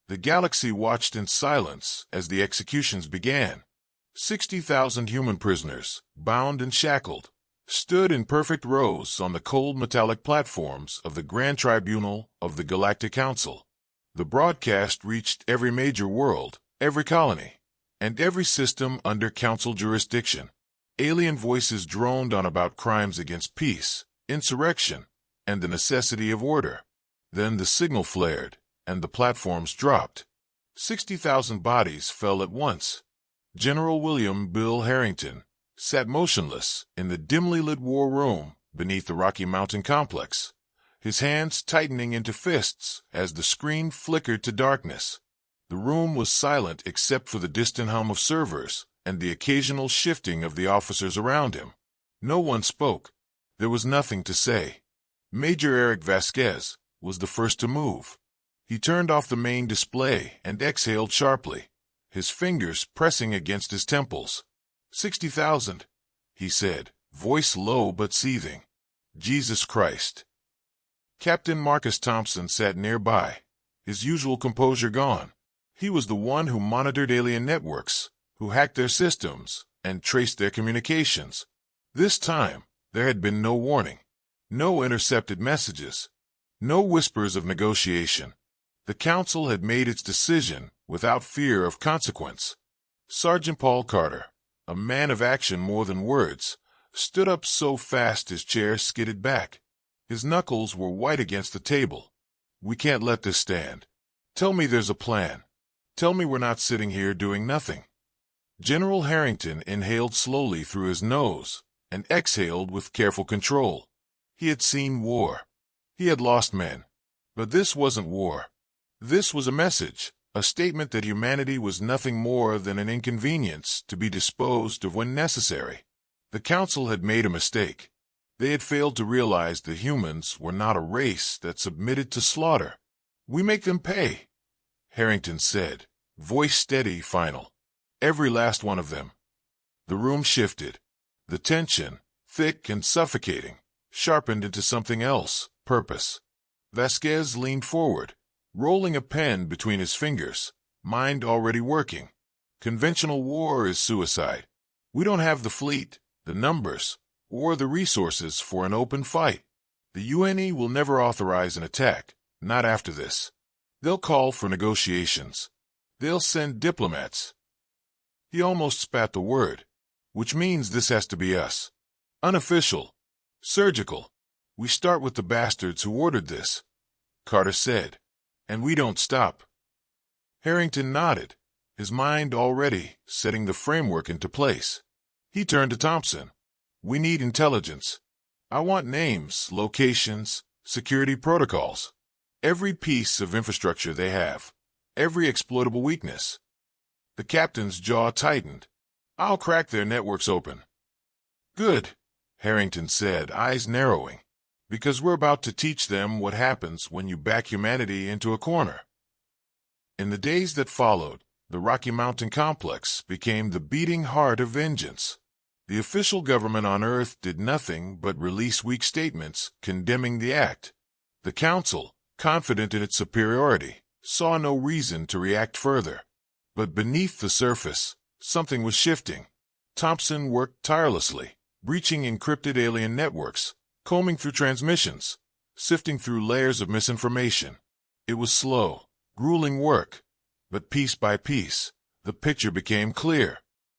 The galaxy watched in silence as the executions began. 60,000 human prisoners, bound and shackled, stood in perfect rows on the cold metallic platforms of the Grand Tribunal of the Galactic Council. The broadcast reached every major world, every colony, and every system under Council jurisdiction. Alien voices droned on about crimes against peace, insurrection, and the necessity of order. Then the signal flared, and the platforms dropped. 60,000 bodies fell at once. General William Bill Harrington sat motionless in the dimly lit war room beneath the Rocky Mountain complex, his hands tightening into fists as the screen flickered to darkness. The room was silent except for the distant hum of servers and the occasional shifting of the officers around him. No one spoke. There was nothing to say. Major Eric Vasquez was the first to move. He turned off the main display and exhaled sharply, his fingers pressing against his temples. 60,000, he said, voice low but seething. Jesus Christ. Captain Marcus Thompson sat nearby, his usual composure gone. He was the one who monitored alien networks, who hacked their systems, and traced their communications. This time, there had been no warning, no intercepted messages, no whispers of negotiation. The Council had made its decision without fear of consequence. Sergeant Paul Carter, a man of action more than words, stood up so fast his chair skidded back. His knuckles were white against the table. We can't let this stand. Tell me there's a plan. Tell me we're not sitting here doing nothing. General Harrington inhaled slowly through his nose and exhaled with careful control. He had seen war. He had lost men. But this wasn't war. This was a message, a statement that humanity was nothing more than an inconvenience to be disposed of when necessary. The Council had made a mistake. They had failed to realize that humans were not a race that submitted to slaughter. We make them pay, Harrington said, voice steady, final. Every last one of them. The room shifted. The tension, thick and suffocating, sharpened into something else, purpose. Vasquez leaned forward, rolling a pen between his fingers, mind already working. Conventional war is suicide. We don't have the fleet, the numbers, or the resources for an open fight. The UNE will never authorize an attack, not after this. They'll call for negotiations. They'll send diplomats. He almost spat the word, which means this has to be us. Unofficial. Surgical. We start with the bastards who ordered this, Carter said. And we don't stop. Harrington nodded, his mind already setting the framework into place. He turned to Thompson. We need intelligence. I want names, locations, security protocols. Every piece of infrastructure they have. Every exploitable weakness. The captain's jaw tightened. I'll crack their networks open. Good, Harrington said, eyes narrowing. Because we're about to teach them what happens when you back humanity into a corner. In the days that followed, the Rocky Mountain complex became the beating heart of vengeance. The official government on Earth did nothing but release weak statements condemning the act. The Council, confident in its superiority, saw no reason to react further. But beneath the surface, something was shifting. Thompson worked tirelessly, breaching encrypted alien networks, combing through transmissions, sifting through layers of misinformation. It was slow, grueling work, but piece by piece, the picture became clear.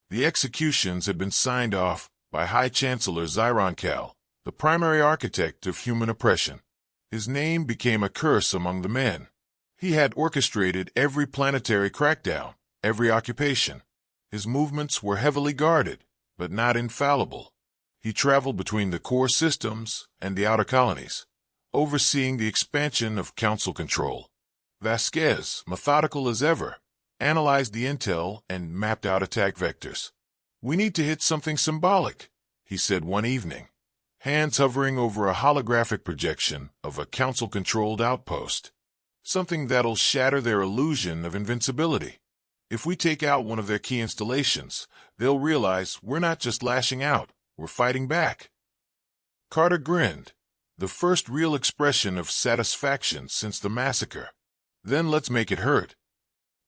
The executions had been signed off by High Chancellor Zyron Cal, the primary architect of human oppression. His name became a curse among the men. He had orchestrated every planetary crackdown, every occupation. His movements were heavily guarded, but not infallible. He traveled between the core systems and the outer colonies, overseeing the expansion of Council control. Vasquez, methodical as ever, analyzed the intel and mapped out attack vectors. We need to hit something symbolic, he said one evening, hands hovering over a holographic projection of a Council-controlled outpost. Something that'll shatter their illusion of invincibility. If we take out one of their key installations, they'll realize we're not just lashing out, we're fighting back. Carter grinned, the first real expression of satisfaction since the massacre. Then let's make it hurt,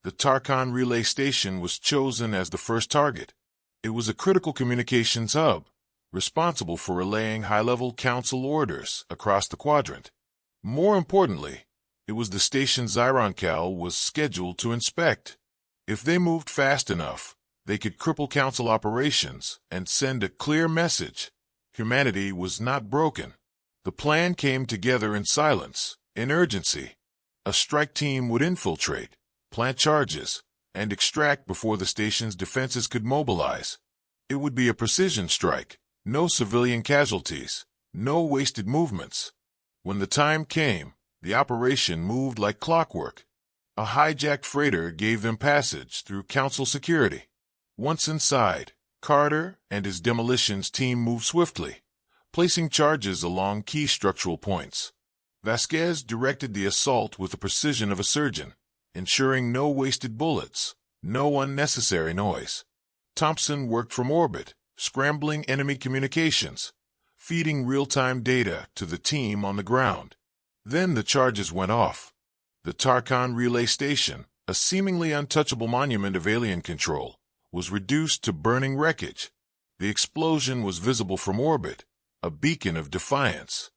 The Tarkhan relay station was chosen as the first target. It was a critical communications hub, responsible for relaying high-level council orders across the quadrant. More importantly, it was the station Zyroncal was scheduled to inspect. If they moved fast enough, they could cripple council operations and send a clear message. Humanity was not broken. The plan came together in silence, in urgency. A strike team would infiltrate, plant charges, and extract before the station's defenses could mobilize. It would be a precision strike, no civilian casualties, no wasted movements. When the time came, the operation moved like clockwork. A hijacked freighter gave them passage through council security. Once inside, Carter and his demolitions team moved swiftly, placing charges along key structural points. Vasquez directed the assault with the precision of a surgeon, ensuring no wasted bullets, no unnecessary noise. Thompson worked from orbit, scrambling enemy communications, feeding real-time data to the team on the ground. Then the charges went off. The Tarkhan relay station, a seemingly untouchable monument of alien control, was reduced to burning wreckage. The explosion was visible from orbit, a beacon of defiance.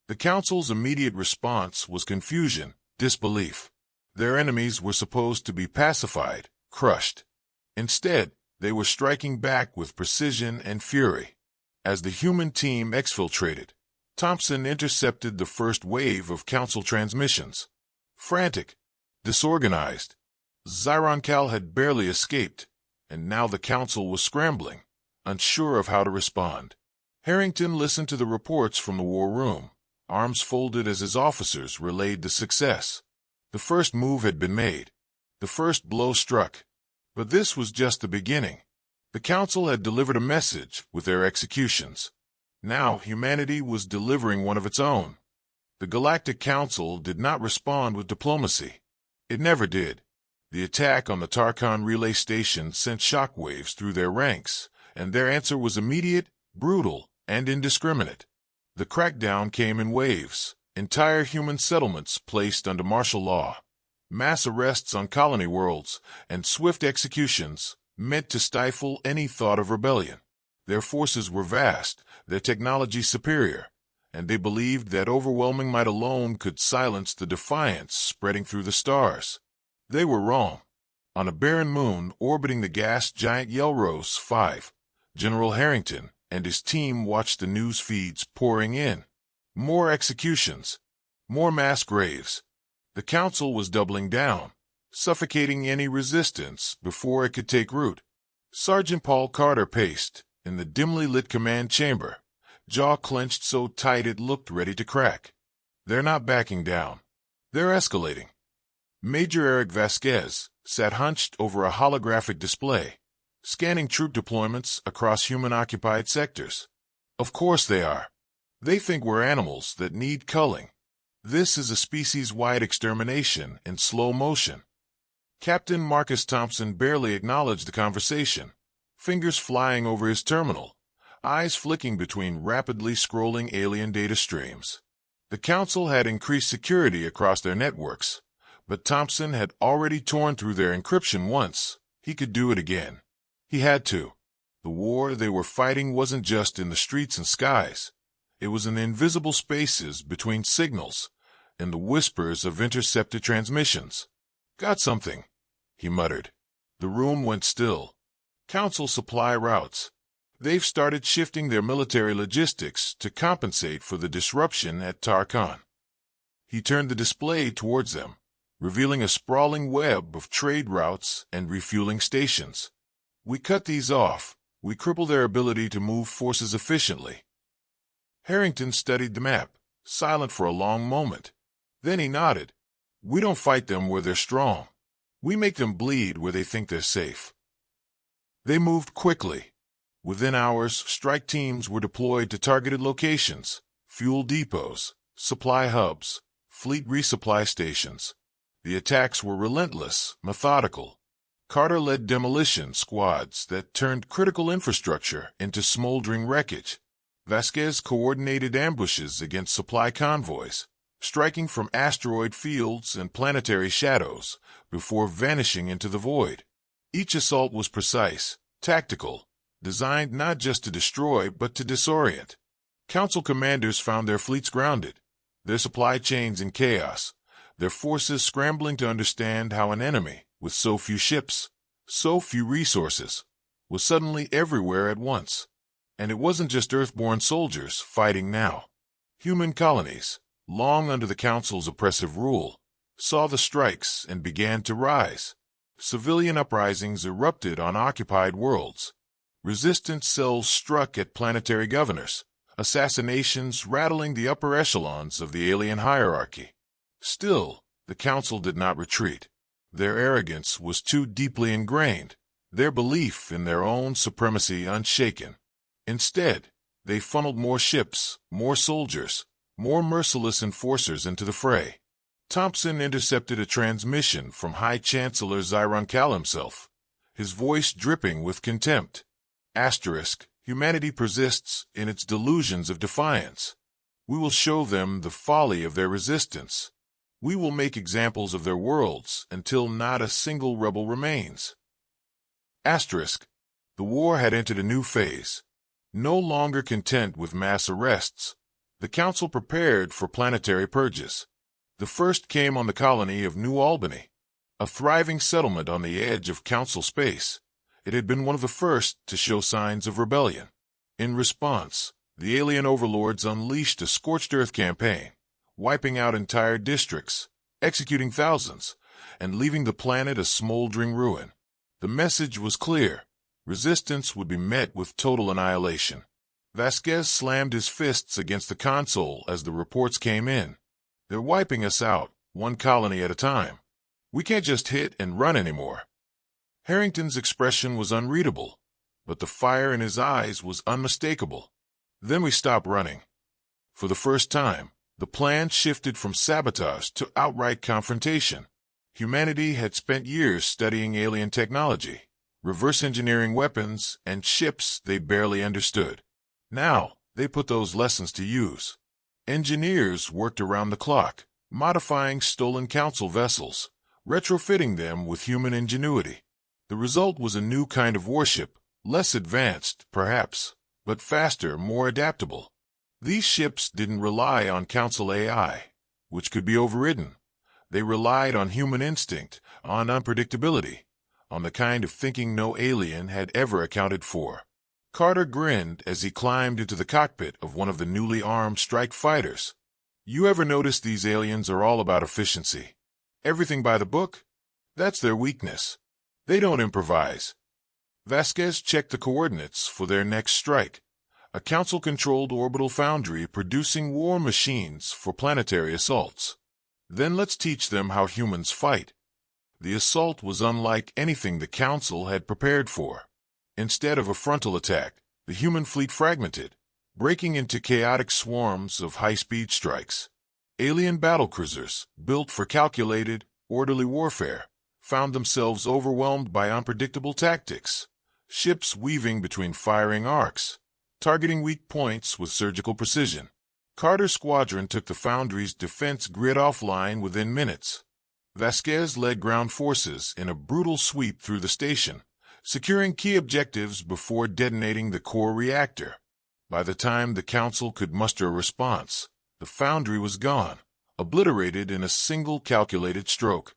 The Council's immediate response was confusion, disbelief. Their enemies were supposed to be pacified, crushed. Instead, they were striking back with precision and fury. As the human team exfiltrated, Thompson intercepted the first wave of Council transmissions. Frantic, disorganized, Zyroncal had barely escaped, and now the Council was scrambling, unsure of how to respond. Harrington listened to the reports from the war room, arms folded as his officers relayed the success. The first move had been made. The first blow struck. But this was just the beginning. The Council had delivered a message with their executions. Now humanity was delivering one of its own. The Galactic Council did not respond with diplomacy. It never did. The attack on the Tarkhan relay station sent shockwaves through their ranks, and their answer was immediate, brutal, and indiscriminate. The crackdown came in waves, entire human settlements placed under martial law, mass arrests on colony worlds, and swift executions meant to stifle any thought of rebellion. Their forces were vast, their technology superior, and they believed that overwhelming might alone could silence the defiance spreading through the stars. They were wrong. On a barren moon orbiting the gas giant Yelros 5, General Harrington and his team watched the news feeds pouring in. More executions, more mass graves. The Council was doubling down, suffocating any resistance before it could take root. Sergeant Paul Carter paced in the dimly lit command chamber, jaw clenched so tight it looked ready to crack. They're not backing down. They're escalating. Major Eric Vasquez sat hunched over a holographic display, scanning troop deployments across human-occupied sectors. Of course they are. They think we're animals that need culling. This is a species-wide extermination in slow motion. Captain Marcus Thompson barely acknowledged the conversation, fingers flying over his terminal, eyes flicking between rapidly scrolling alien data streams. The Council had increased security across their networks, but Thompson had already torn through their encryption once. He could do it again. He had to. The war they were fighting wasn't just in the streets and skies. It was in the invisible spaces between signals and the whispers of intercepted transmissions. "Got something," he muttered. The room went still. Council supply routes. They've started shifting their military logistics to compensate for the disruption at Tarkhan. He turned the display towards them, revealing a sprawling web of trade routes and refueling stations. "We cut these off. We cripple their ability to move forces efficiently." Harrington studied the map, silent for a long moment. Then he nodded. "We don't fight them where they're strong. We make them bleed where they think they're safe." They moved quickly. Within hours, strike teams were deployed to targeted locations, fuel depots, supply hubs, fleet resupply stations. The attacks were relentless, methodical. Carter led demolition squads that turned critical infrastructure into smoldering wreckage. Vasquez coordinated ambushes against supply convoys, striking from asteroid fields and planetary shadows before vanishing into the void. Each assault was precise, tactical, designed not just to destroy but to disorient. Council commanders found their fleets grounded, their supply chains in chaos, their forces scrambling to understand how an enemy, with so few ships, so few resources, was suddenly everywhere at once. And it wasn't just Earthborn soldiers fighting now. Human colonies, long under the Council's oppressive rule, saw the strikes and began to rise. Civilian uprisings erupted on occupied worlds. Resistance cells struck at planetary governors, assassinations rattling the upper echelons of the alien hierarchy. Still, the Council did not retreat. Their arrogance was too deeply ingrained, their belief in their own supremacy unshaken. Instead, they funneled more ships, more soldiers, more merciless enforcers into the fray. Thompson intercepted a transmission from High Chancellor Zyron Cal himself, his voice dripping with contempt. Humanity persists in its delusions of defiance. We will show them the folly of their resistance. We will make examples of their worlds until not a single rebel remains. The war had entered a new phase. No longer content with mass arrests, the Council prepared for planetary purges. The first came on the colony of New Albany, a thriving settlement on the edge of Council space. It had been one of the first to show signs of rebellion. In response, the alien overlords unleashed a scorched earth campaign, wiping out entire districts, executing thousands, and leaving the planet a smoldering ruin. The message was clear. Resistance would be met with total annihilation. Vasquez slammed his fists against the console as the reports came in. They're wiping us out, one colony at a time. We can't just hit and run anymore. Harrington's expression was unreadable, but the fire in his eyes was unmistakable. Then we stopped running. For the first time, the plan shifted from sabotage to outright confrontation. Humanity had spent years studying alien technology, reverse engineering weapons, and ships they barely understood. Now, they put those lessons to use. Engineers worked around the clock, modifying stolen Council vessels, retrofitting them with human ingenuity. The result was a new kind of warship, less advanced, perhaps, but faster, more adaptable. These ships didn't rely on Council AI, which could be overridden. They relied on human instinct, on unpredictability, on the kind of thinking no alien had ever accounted for. Carter grinned as he climbed into the cockpit of one of the newly armed strike fighters. You ever notice these aliens are all about efficiency? Everything by the book? That's their weakness. They don't improvise. Vasquez checked the coordinates for their next strike, a Council-controlled orbital foundry producing war machines for planetary assaults. Then let's teach them how humans fight. The assault was unlike anything the Council had prepared for. Instead of a frontal attack, the human fleet fragmented, breaking into chaotic swarms of high-speed strikes. Alien battlecruisers, built for calculated, orderly warfare, found themselves overwhelmed by unpredictable tactics. Ships weaving between firing arcs, targeting weak points with surgical precision. Carter's squadron took the foundry's defense grid offline within minutes. Vasquez led ground forces in a brutal sweep through the station, securing key objectives before detonating the core reactor. By the time the Council could muster a response, the foundry was gone, obliterated in a single calculated stroke.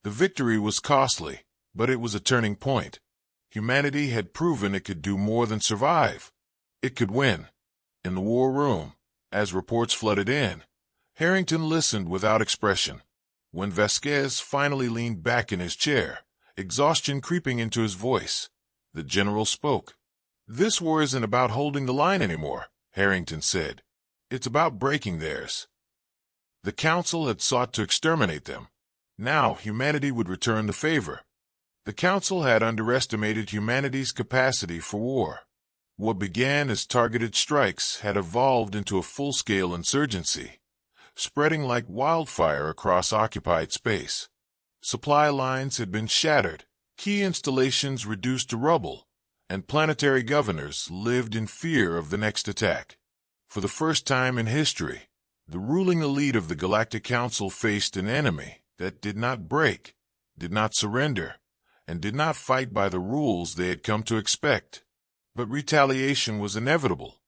The victory was costly, but it was a turning point. Humanity had proven it could do more than survive. It could win. In the war room, as reports flooded in, Harrington listened without expression. When Vasquez finally leaned back in his chair, exhaustion creeping into his voice, the general spoke. "This war isn't about holding the line anymore," Harrington said. "It's about breaking theirs." The Council had sought to exterminate them. Now humanity would return the favor. The Council had underestimated humanity's capacity for war. What began as targeted strikes had evolved into a full-scale insurgency, spreading like wildfire across occupied space. Supply lines had been shattered, key installations reduced to rubble, and planetary governors lived in fear of the next attack. For the first time in history, The ruling elite of the Galactic Council faced an enemy that did not break, did not surrender, and did not fight by the rules they had come to expect. But retaliation was inevitable.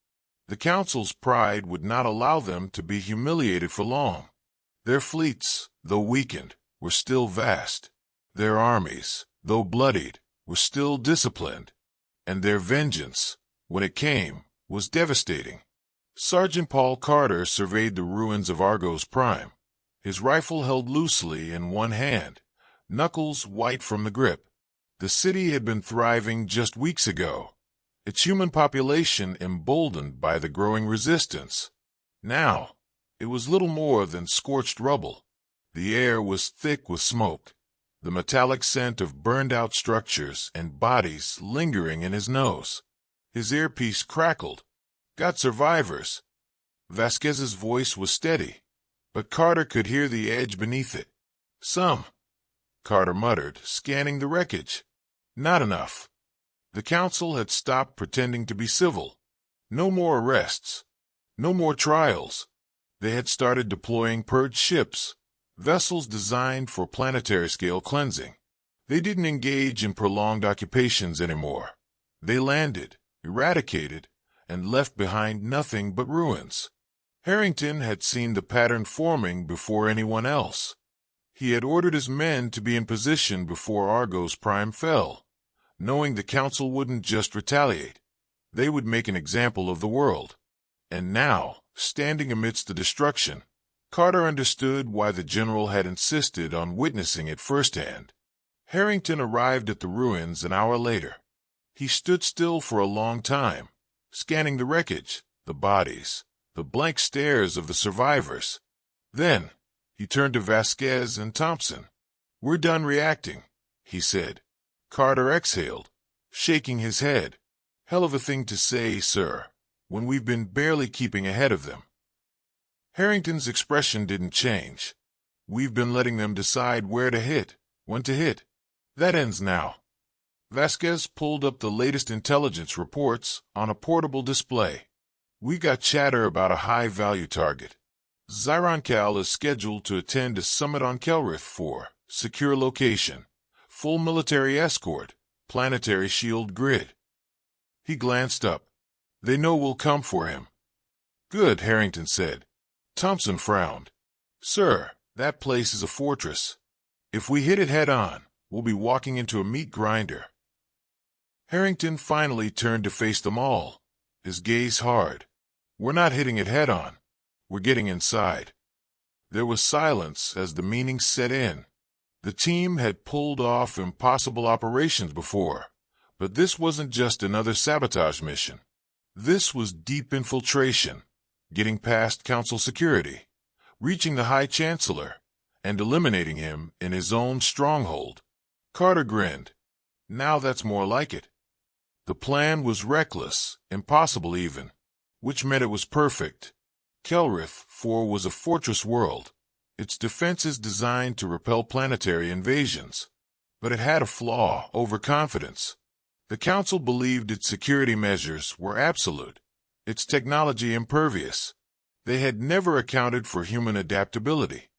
The Council's pride would not allow them to be humiliated for long. Their fleets, though weakened, were still vast. Their armies, though bloodied, were still disciplined. And their vengeance, when it came, was devastating. Sergeant Paul Carter surveyed the ruins of Argos Prime, his rifle held loosely in one hand, knuckles white from the grip. The city had been thriving just weeks ago, its human population emboldened by the growing resistance. Now, it was little more than scorched rubble. The air was thick with smoke, the metallic scent of burned-out structures and bodies lingering in his nose. His earpiece crackled. "Got survivors." Vasquez's voice was steady, but Carter could hear the edge beneath it. "Some," Carter muttered, scanning the wreckage. "Not enough." The council had stopped pretending to be civil. No more arrests. No more trials. They had started deploying purged ships, vessels designed for planetary-scale cleansing. They didn't engage in prolonged occupations anymore. They landed, eradicated, and left behind nothing but ruins. Harrington had seen the pattern forming before anyone else. He had ordered his men to be in position before Argos Prime fell, knowing the council wouldn't just retaliate. They would make an example of the world. And now, standing amidst the destruction, Carter understood why the general had insisted on witnessing it firsthand. Harrington arrived at the ruins an hour later. He stood still for a long time, scanning the wreckage, the bodies, the blank stares of the survivors. Then, he turned to Vasquez and Thompson. "We're done reacting," he said. Carter exhaled, shaking his head. "Hell of a thing to say, sir, when we've been barely keeping ahead of them." Harrington's expression didn't change. "We've been letting them decide where to hit, when to hit. That ends now." Vasquez pulled up the latest intelligence reports on a portable display. "We got chatter about a high-value target. Zyroncal is scheduled to attend a summit on Kelrith for secure location, full military escort, planetary shield grid." He glanced up. "They know we'll come for him." "Good," Harrington said. Thompson frowned. "Sir, that place is a fortress. If we hit it head-on, we'll be walking into a meat grinder." Harrington finally turned to face them all, his gaze hard. "We're not hitting it head-on. We're getting inside." There was silence as the meaning set in. The team had pulled off impossible operations before, but this wasn't just another sabotage mission. This was deep infiltration, getting past Council security, reaching the High Chancellor, and eliminating him in his own stronghold. Carter grinned. "Now that's more like it." The plan was reckless, impossible even, which meant it was perfect. Kelrith 4 was a fortress world, its defenses designed to repel planetary invasions. But it had a flaw: overconfidence. The Council believed its security measures were absolute, its technology impervious. They had never accounted for human adaptability.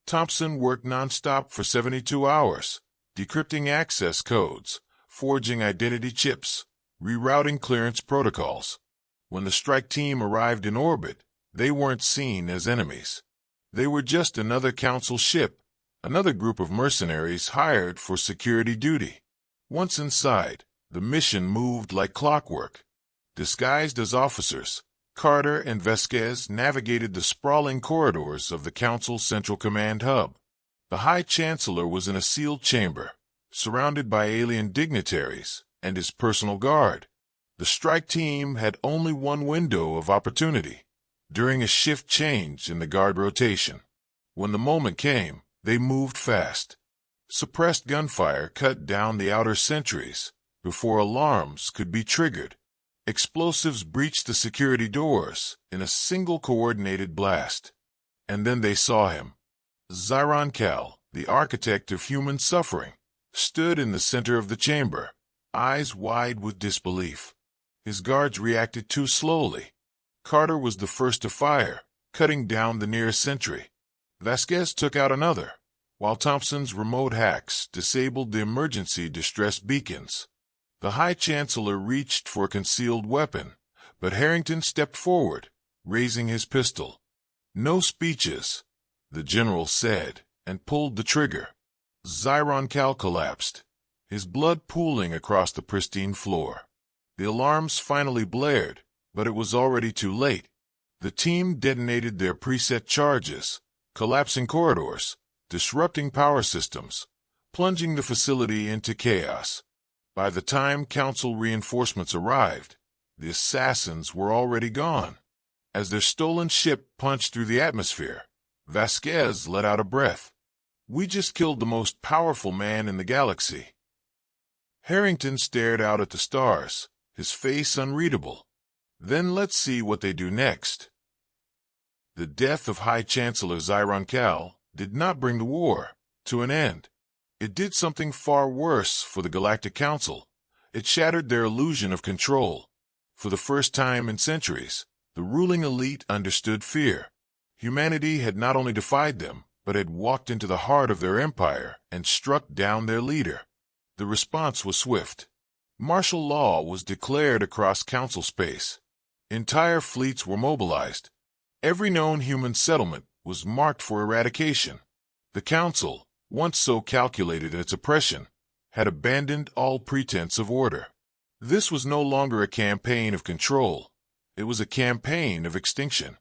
Thompson worked nonstop for 72 hours, decrypting access codes, forging identity chips, rerouting clearance protocols. When the strike team arrived in orbit, they weren't seen as enemies. They were just another Council ship, another group of mercenaries hired for security duty. Once inside, the mission moved like clockwork. Disguised as officers, Carter and Vasquez navigated the sprawling corridors of the Council's Central Command hub. The High Chancellor was in a sealed chamber, surrounded by alien dignitaries and his personal guard. The strike team had only one window of opportunity: during a shift change in the guard rotation. When the moment came, they moved fast. Suppressed gunfire cut down the outer sentries before alarms could be triggered. Explosives breached the security doors in a single coordinated blast. And then they saw him. Zyroncal, the architect of human suffering, stood in the center of the chamber, eyes wide with disbelief. His guards reacted too slowly. Carter was the first to fire, cutting down the nearest sentry. Vasquez took out another, while Thompson's remote hacks disabled the emergency distress beacons. The High Chancellor reached for a concealed weapon, but Harrington stepped forward, raising his pistol. "No speeches," the general said, and pulled the trigger. Zyron Cal collapsed, his blood pooling across the pristine floor. The alarms finally blared, but it was already too late. The team detonated their preset charges, collapsing corridors, disrupting power systems, plunging the facility into chaos. By the time Council reinforcements arrived, the assassins were already gone. As their stolen ship punched through the atmosphere, Vasquez let out a breath. "We just killed the most powerful man in the galaxy." Harrington stared out at the stars, his face unreadable. "Then let's see what they do next." The death of High Chancellor Zyron Cal did not bring the war to an end. It did something far worse for the Galactic Council. It shattered their illusion of control. For the first time in centuries, the ruling elite understood fear. Humanity had not only defied them, but had walked into the heart of their empire and struck down their leader. The response was swift. Martial law was declared across Council space. Entire fleets were mobilized. Every known human settlement was marked for eradication. The Council, once so calculated in its oppression, had abandoned all pretense of order. This was no longer a campaign of control. It was a campaign of extinction.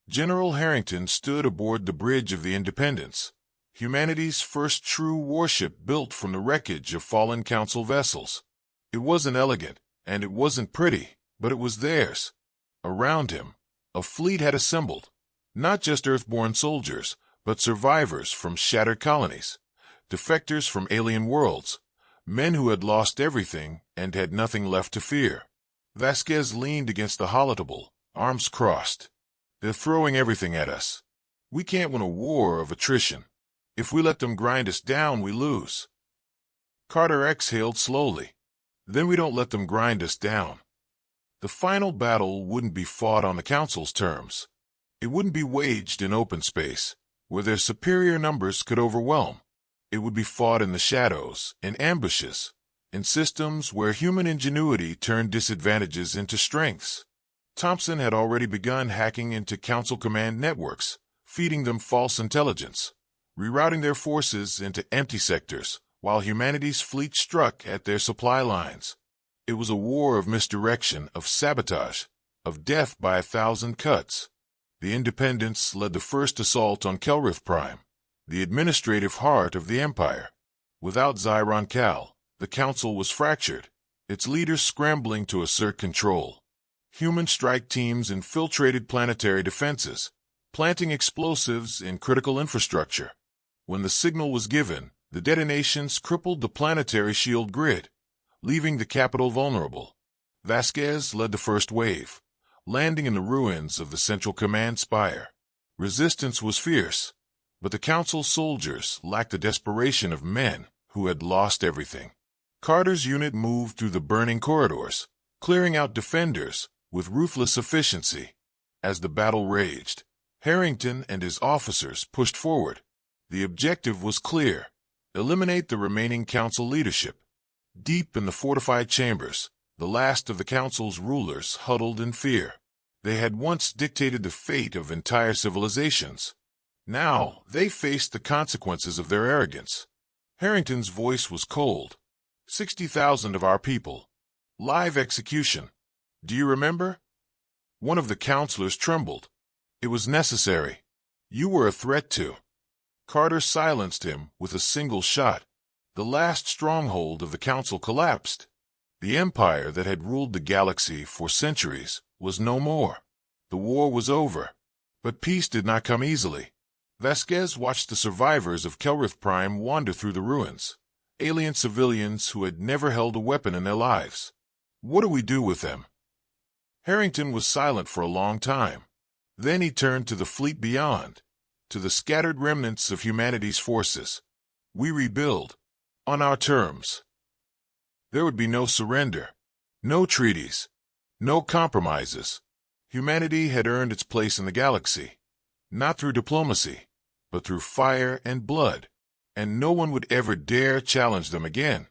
General Harrington stood aboard the bridge of the Independence, humanity's first true warship built from the wreckage of fallen Council vessels. It wasn't elegant, and it wasn't pretty, but it was theirs. Around him, a fleet had assembled, not just Earthborn soldiers, but survivors from shattered colonies, defectors from alien worlds, men who had lost everything and had nothing left to fear. Vasquez leaned against the holotable, arms crossed. "They're throwing everything at us. We can't win a war of attrition. If we let them grind us down, we lose." Carter exhaled slowly. "Then we don't let them grind us down." The final battle wouldn't be fought on the Council's terms. It wouldn't be waged in open space, where their superior numbers could overwhelm. It would be fought in the shadows, in ambushes, in systems where human ingenuity turned disadvantages into strengths. Thompson had already begun hacking into Council command networks, feeding them false intelligence, rerouting their forces into empty sectors, while humanity's fleet struck at their supply lines. It was a war of misdirection, of sabotage, of death by 1,000 cuts. The Independents led the first assault on Kelrith Prime, the administrative heart of the Empire. Without Zyron Cal, the Council was fractured, its leaders scrambling to assert control. Human strike teams infiltrated planetary defenses, planting explosives in critical infrastructure. When the signal was given, the detonations crippled the planetary shield grid, leaving the capital vulnerable. Vasquez led the first wave, landing in the ruins of the Central Command Spire. Resistance was fierce, but the Council soldiers lacked the desperation of men who had lost everything. Carter's unit moved through the burning corridors, clearing out defenders with ruthless efficiency. As the battle raged, Harrington and his officers pushed forward. The objective was clear: eliminate the remaining Council leadership. Deep in the fortified chambers, the last of the Council's rulers huddled in fear. They had once dictated the fate of entire civilizations. Now they faced the consequences of their arrogance. Harrington's voice was cold. 60,000 of our people. Live execution. Do you remember? One of the counselors trembled. It was necessary. You were a threat to. Carter silenced him with a single shot. The last stronghold of the Council collapsed. The empire that had ruled the galaxy for centuries was no more. The war was over. But peace did not come easily. Vasquez watched the survivors of Kelrith Prime wander through the ruins, alien civilians who had never held a weapon in their lives. What do we do with them? Harrington was silent for a long time. Then he turned to the fleet beyond, to the scattered remnants of humanity's forces. We rebuild. On our terms. There would be no surrender, no treaties, no compromises. Humanity had earned its place in the galaxy. not through diplomacy, but through fire and blood, and no one would ever dare challenge them again.